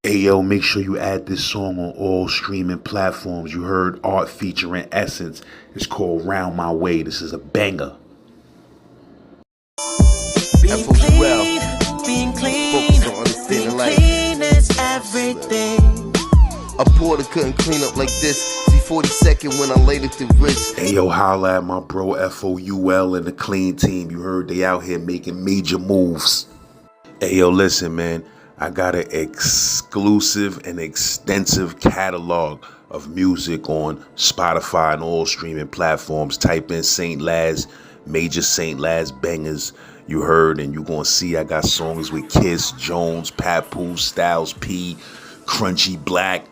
Hey yo, make sure you add this song on all streaming platforms. You heard Art featuring Essence. It's called Round My Way. This is a banger. Being clean, being clean, being clean is everything. A porter couldn't clean up like this. See 42nd when I laid it to wrist. Hey yo, holla at my bro FOUL and the Clean Team. You heard they out here making major moves. Hey yo, listen man, I got an exclusive and extensive catalog of music on Spotify and all streaming platforms. Type in St. Laz, major St. Laz bangers. You heard, and you gonna see I got songs with Kiss, Jones, Papoose, Styles P, Crunchy Black.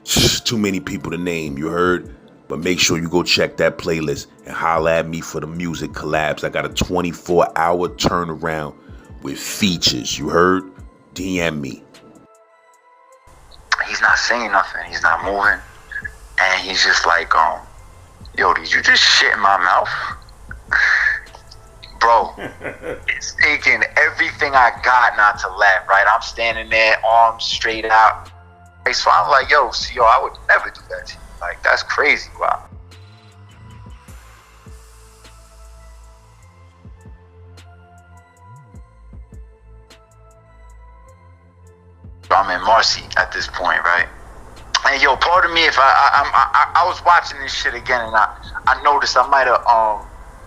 Too many people to name, you heard? But make sure you go check that playlist and holla at me for the music collabs. I got a 24-hour turnaround with features, you heard? DM me. He's not saying nothing, he's not moving, and he's just like, yo, did you just shit in my mouth? Bro, it's taking everything I got not to laugh, right? I'm standing there, arms straight out. So I'm like, yo, I would never do that to you. Like, that's crazy, wow. I'm in Marcy at this point, right? And yo, pardon me if I was watching this shit again, and I noticed I might have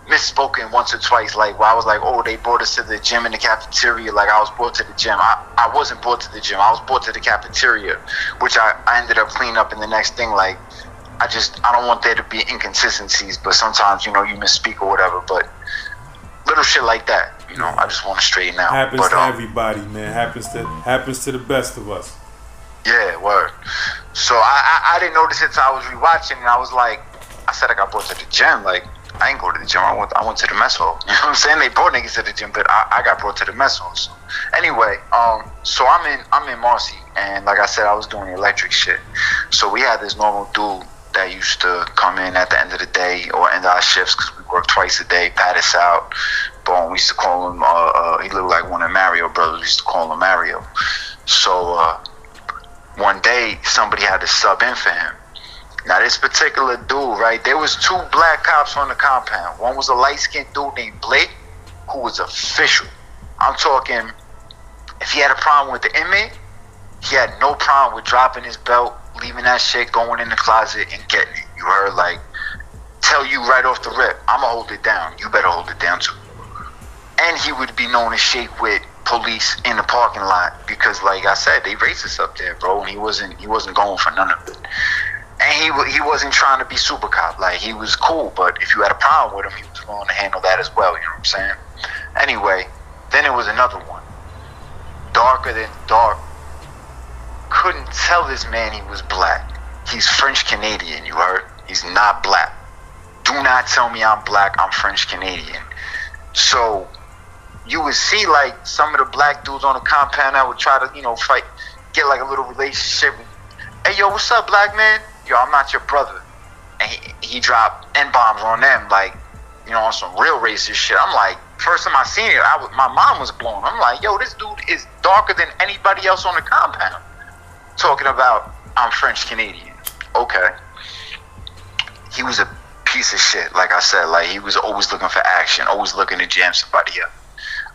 misspoken once or twice, like where I was like, oh, they brought us to the gym in the cafeteria. Like I was brought to the gym. I wasn't brought to the gym. I was brought to the cafeteria, which I ended up cleaning up in the next thing. Like I don't want there to be inconsistencies, but sometimes, you misspeak or whatever, but little shit like that, I just want to straighten out. Happens to everybody, man. Happens to the best of us. Yeah, word. So I didn't notice it till I was rewatching, and I was like, I said I got brought to the gym. Like, I ain't go to the gym. I went to the mess hall. You know what I'm saying? They brought niggas to the gym, but I got brought to the mess hall. So anyway, so I'm in Marcy, and like I said, I was doing electric shit. So we had this normal dude that used to come in at the end of the day or end our shifts because we worked twice a day, pat us out. Boom, we used to call him. He looked like one of Mario brothers. We used to call him Mario. So one day somebody had to sub in for him. Now this particular dude, right, there was two black cops on the compound. One was a light-skinned dude named Blake, who was official. I'm talking, if he had a problem with the inmate, he had no problem with dropping his belt, leaving that shit, going in the closet and getting it. You heard? Like, tell you right off the rip, I'ma hold it down. You better hold it down too. And he would be known to shake with police in the parking lot because, like I said, they racist up there, bro. And he wasn't going for none of it. And he wasn't trying to be super cop. Like, he was cool, but if you had a problem with him, he was willing to handle that as well. You know what I'm saying? Anyway, then there was another one. Darker than dark. Couldn't tell this man he was black. He's French Canadian, you heard? He's not black. Do not tell me I'm black. I'm French Canadian. So you would see like some of the black dudes on the compound that would try to, fight, get like a little relationship. Hey, yo, what's up, black man? Yo, I'm not your brother. And he dropped N-bombs on them, like, on some real racist shit. I'm like, first time I seen it, my mind was blown. I'm like, yo, this dude is darker than anybody else on the compound. Talking about, I'm French Canadian. Okay. He was a piece of shit, like I said. Like, he was always looking for action, always looking to jam somebody up.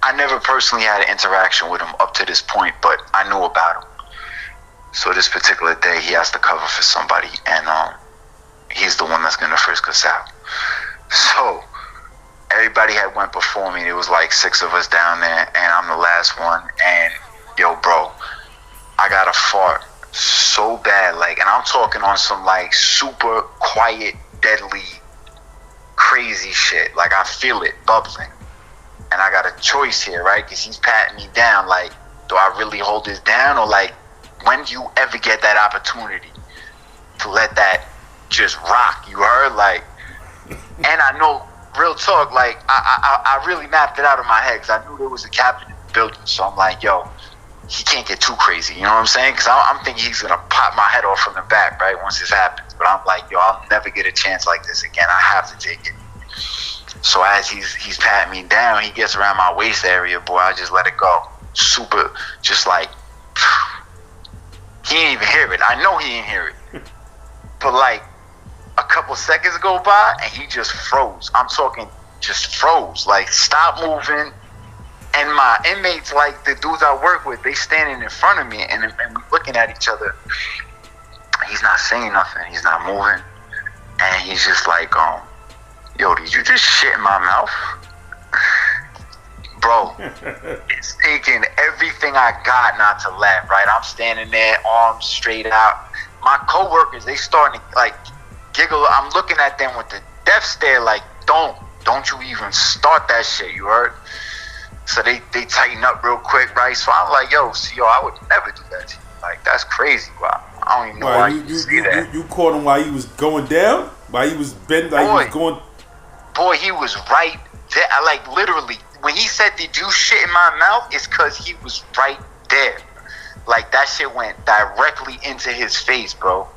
I never personally had an interaction with him up to this point, but I knew about him. So this particular day, he has to cover for somebody, and he's the one that's gonna frisk us out. So everybody had went before me. There was like 6 of us down there, and I'm the last one. And yo, bro, I got a fart so bad, like, and I'm talking on some like super quiet, deadly, crazy shit. Like, I feel it bubbling, and I got a choice here, right? Because he's patting me down. Like, do I really hold this down, or like, when do you ever get that opportunity to let that just rock? You heard? Like, and I know, real talk, like, I really mapped it out in my head because I knew there was a captain in the building. So I'm like, yo, he can't get too crazy. You know what I'm saying? Because I'm thinking he's going to pop my head off from the back, right, once this happens. But I'm like, yo, I'll never get a chance like this again. I have to take it. So as he's patting me down, he gets around my waist area, boy, I just let it go. Super, just like, He didn't even hear it. I know he didn't hear it. But like a couple seconds go by and he just froze. I'm talking just froze. Like stopped moving. And my inmates, like the dudes I work with, they standing in front of me and we looking at each other. He's not saying nothing. He's not moving. And he's just like, yo, did you just shit in my mouth? Bro, it's taking everything I got not to laugh, right? I'm standing there, arms straight out. My coworkers, they starting to like giggle. I'm looking at them with the death stare like, don't you even start that shit, you heard? So they tighten up real quick, right? So I'm like, yo, I would never do that to you. Like, that's crazy, bro. I don't even know why you see that. You caught him while he was going down? While he was bent, like he was going... Boy, he was right there. Like, literally, when he said, did you shit in my mouth? It's because he was right there. Like, that shit went directly into his face, bro.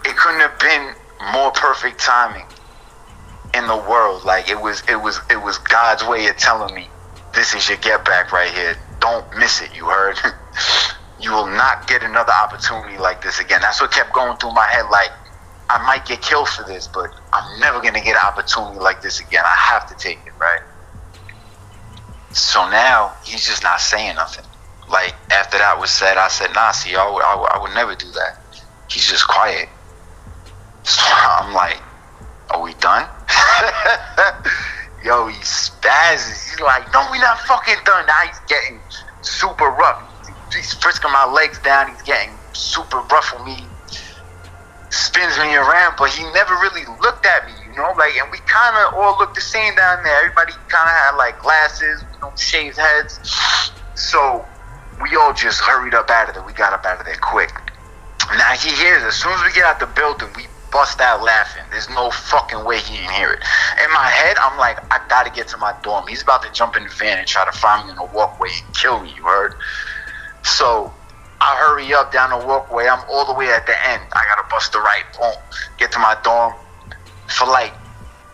It couldn't have been more perfect timing in the world. Like, it was God's way of telling me, this is your get back right here. Don't miss it, you heard? You will not get another opportunity like this again. That's what kept going through my head. Like, I might get killed for this, but I'm never going to get an opportunity like this again. I have to take it, right? So now, he's just not saying nothing. Like, after that was said, I said, nah, see, I would never do that. He's just quiet. So I'm like, are we done? Yo, he spazzes. He's like, no, we not fucking done. Now he's getting super rough. He's frisking my legs down. He's getting super rough with me. Spins me around, but he never really looked at me, you know? Like, and we kind of all looked the same down there. Everybody kind of had, like, glasses, shaved heads. So we all just hurried up out of there. We got up out of there quick. Now he hears it. As soon as we get out the building, we bust out laughing. There's no fucking way he didn't hear it. In my head, I'm like, I gotta get to my dorm. He's about to jump in the van and try to find me in the walkway and kill me, you heard? So I hurry up down the walkway. I'm all the way at the end. I gotta bust the right, boom, get to my dorm. For like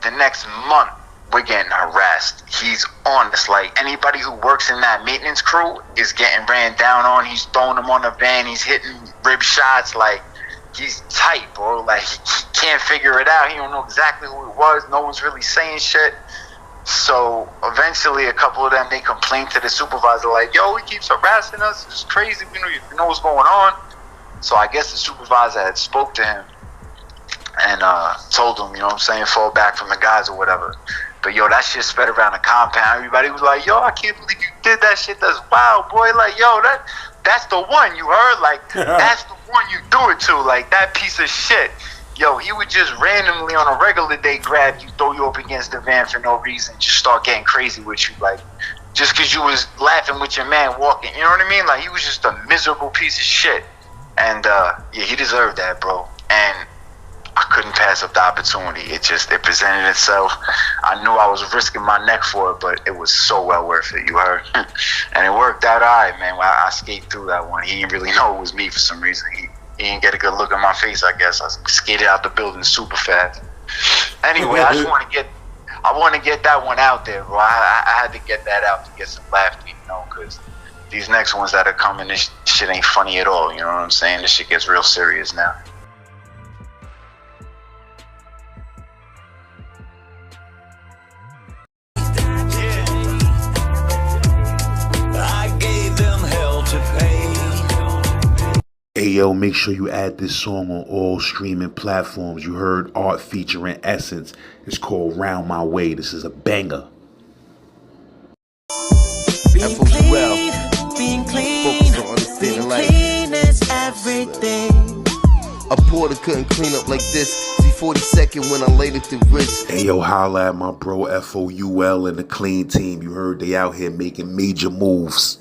the next month, we're getting harassed. He's on us. Like, anybody who works in that maintenance crew is getting ran down on. He's throwing them on the van. He's hitting rib shots. Like, he's tight, bro. Like, he can't figure it out. He don't know exactly who it was. No one's really saying shit. So eventually, a couple of them, they complained to the supervisor, like, yo, he keeps harassing us. It's crazy. We know what's going on. So I guess the supervisor had spoke to him and told him, you know what I'm saying, fall back from the guys or whatever. But yo, that shit spread around the compound. Everybody was like, yo, I can't believe you did that shit. That's wild, boy. Like, yo, that's the one, you heard? Like, that's the one you do it to. Like, that piece of shit. Yo, he would just randomly on a regular day grab you, throw you up against the van for no reason, just start getting crazy with you. Like, just because you was laughing with your man walking. You know what I mean? Like, he was just a miserable piece of shit. And, yeah, he deserved that, bro. And I couldn't pass up the opportunity. It presented itself. I knew I was risking my neck for it, but it was so well worth it, you heard? And it worked out all right, man. I skated through that one. He didn't really know it was me for some reason. He didn't get a good look at my face, I guess. I skated out the building super fast. Anyway, I want to get that one out there, bro. I had to get that out to get some laughter, you know, because these next ones that are coming, this shit ain't funny at all, you know what I'm saying? This shit gets real serious now. Hey yo, make sure you add this song on all streaming platforms. You heard Art featuring Essence. It's called Round My Way. This is a banger. Being clean, focus on understanding life. Clean is everything. A porter couldn't clean up like this. See 42nd when I laid it to wrist. Hey yo, holla at my bro FOUL and the clean team. You heard they out here making major moves.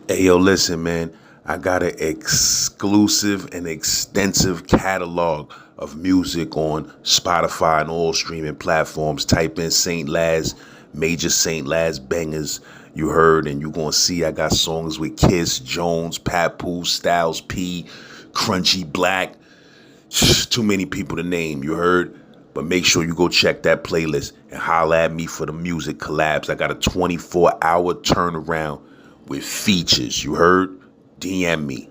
Hey yo, listen, man. I got an exclusive and extensive catalog of music on Spotify and all streaming platforms. Type in St. Laz, major St. Laz bangers. You heard, and you're going to see I got songs with Kiss, Jones, Papoose, Styles P, Crunchy Black. Too many people to name, you heard? But make sure you go check that playlist and holla at me for the music collabs. I got a 24-hour turnaround with features, you heard? DM me.